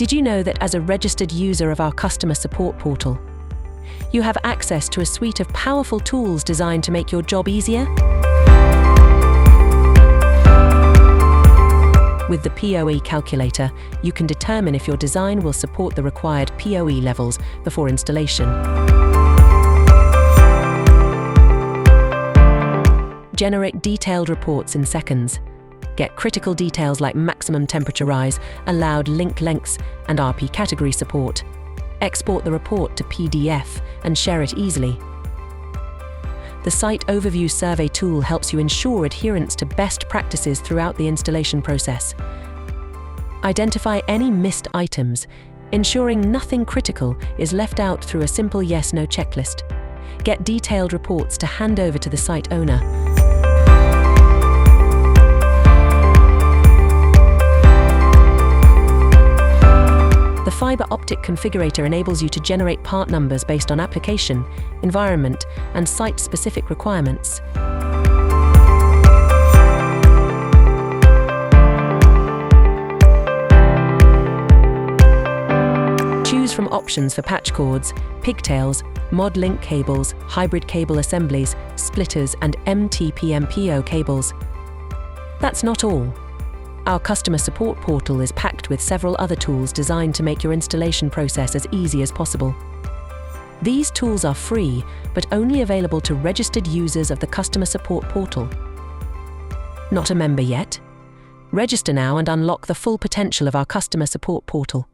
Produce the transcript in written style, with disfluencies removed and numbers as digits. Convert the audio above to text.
Did you know that as a registered user of our customer support portal, you have access to a suite of powerful tools designed to make your job easier? With the PoE calculator, you can determine if your design will support the required PoE levels before installation. Generate detailed reports in seconds. Get critical details like maximum temperature rise, allowed link lengths, and RP category support. Export the report to PDF and share it easily. The Site Overview Survey tool helps you ensure adherence to best practices throughout the installation process. Identify any missed items, ensuring nothing critical is left out through a simple yes/no checklist. Get detailed reports to hand over to the site owner. The fiber optic configurator enables you to generate part numbers based on application, environment, and site-specific requirements. Choose from options for patch cords, pigtails, mod link cables, hybrid cable assemblies, splitters, and MTP-MPO cables. That's not all. Our customer support portal is packed with several other tools designed to make your installation process as easy as possible. These tools are free, but only available to registered users of the customer support portal. Not a member yet? Register now and unlock the full potential of our customer support portal.